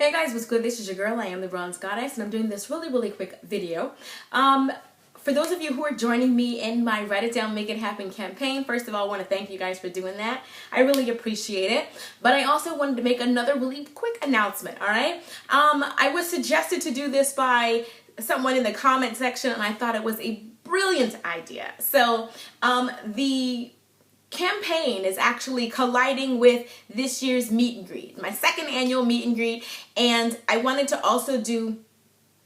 Hey guys, what's good? This is your girl. I am the Bronze Goddess, and I'm doing this really quick video. For those of you who are joining me in my Write It Down, Make It Happen campaign, first of all, I want to thank you guys for doing that. I really appreciate it. But I also wanted to make another really quick announcement, all right? I was suggested to do this by someone in the comment section, and I thought it was a brilliant idea. So the campaign is actually colliding with this year's meet and greet, my second annual meet and greet, and I wanted to also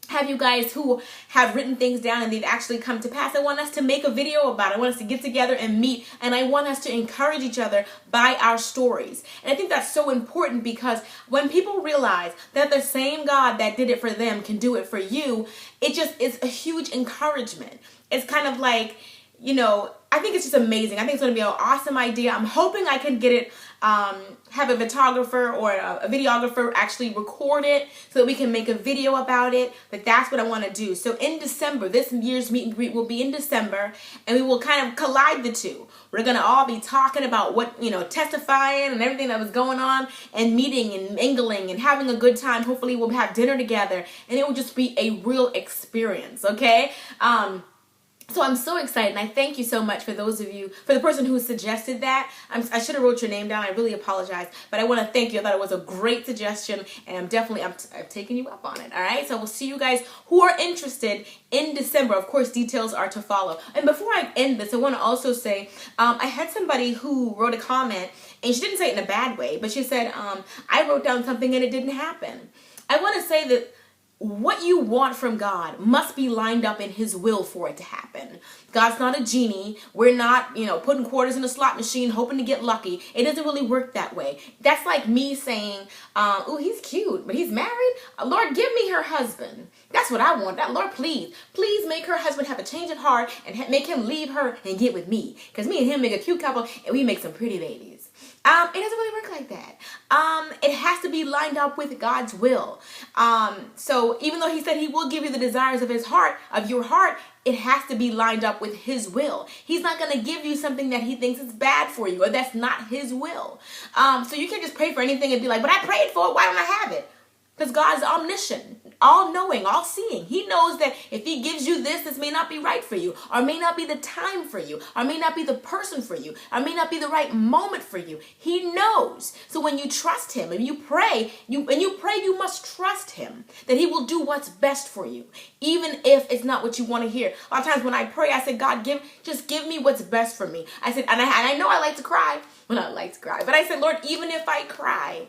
have you guys who have written things down and they've actually come to pass. I want us to make a video about it. I want us to get together and meet, and I want us to encourage each other by our stories. And I think that's so important, because when people realize that the same God that did it for them can do it for you, it just is a huge encouragement. It's kind of like, you know, I think it's just amazing. I think it's going to be an awesome idea. I'm hoping I can get it, have a photographer or a videographer actually record it so that we can make a video about it. But that's what I want to do. So in December, this year's meet and greet will be in December, and we will kind of collide the two. We're going to all be talking about what, you know, testifying and everything that was going on, and meeting and mingling and having a good time. Hopefully we'll have dinner together, and it will just be a real experience, okay? So I'm so excited, and I thank you so much for those of you, for the person who suggested that. I should have wrote your name down. I really apologize, but I want to thank you. I thought it was a great suggestion, and I'm taking you up on it, all right? So we'll see you guys who are interested in December. Of course, details are to follow. And before I end this, I want to also say, I had somebody who wrote a comment, and she didn't say it in a bad way, but she said, I wrote down something and it didn't happen. I want to say that what you want from God must be lined up in His will for it to happen. God's not a genie. We're not, you know, putting quarters in a slot machine hoping to get lucky. It doesn't really work that way. That's like me saying, oh, he's cute, but he's married. Lord, give me her husband. That's what I want. That, Lord, please make her husband have a change of heart and make him leave her and get with me. Because me and him make a cute couple, and we make some pretty babies. It doesn't really work like that. It has to be lined up with God's will. So even though He said He will give you the desires of His heart, of your heart, it has to be lined up with His will. He's not going to give you something that He thinks is bad for you, or that's not His will. So you can't just pray for anything and be like, but I prayed for it, why don't I have it? Because God's omniscient, all-knowing, all-seeing. He knows that if He gives you this, this may not be right for you, or may not be the time for you, or may not be the person for you, or may not be the right moment for you. He knows. So when you trust Him and you pray, you must trust Him that He will do what's best for you, even if it's not what you want to hear. A lot of times when I pray, I said, God, just give me what's best for me. I said, and I know I like to cry. Well, I like to cry, but I said, Lord, even if I cry,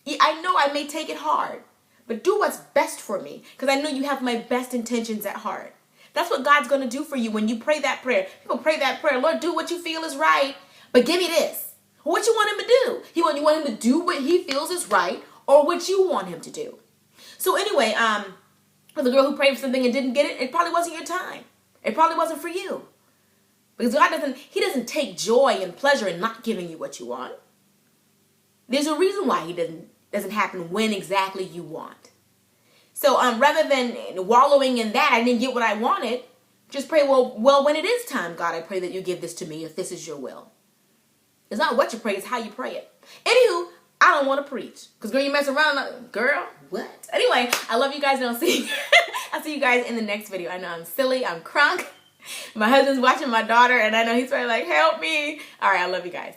I know I may take it hard, but do what's best for me, because I know you have my best intentions at heart. That's what God's going to do for you when you pray that prayer. People pray that prayer, Lord, do what you feel is right, but give me this. What you want Him to do? You want Him to do what He feels is right, or what you want Him to do. So anyway, for the girl who prayed for something and didn't get it, it probably wasn't your time. It probably wasn't for you. Because God He doesn't take joy and pleasure in not giving you what you want. There's a reason why He doesn't happen when exactly you want. So rather than wallowing in that, I didn't get what I wanted, just pray, well, when it is time, God, I pray that you give this to me if this is your will. It's not what you pray, it's how you pray it. Anywho, I don't want to preach. Because, girl, you mess around, girl, what? Anyway, I love you guys, and I'll see you guys in the next video. I know I'm silly, I'm crunk. My husband's watching my daughter, and I know he's probably like, help me. All right, I love you guys.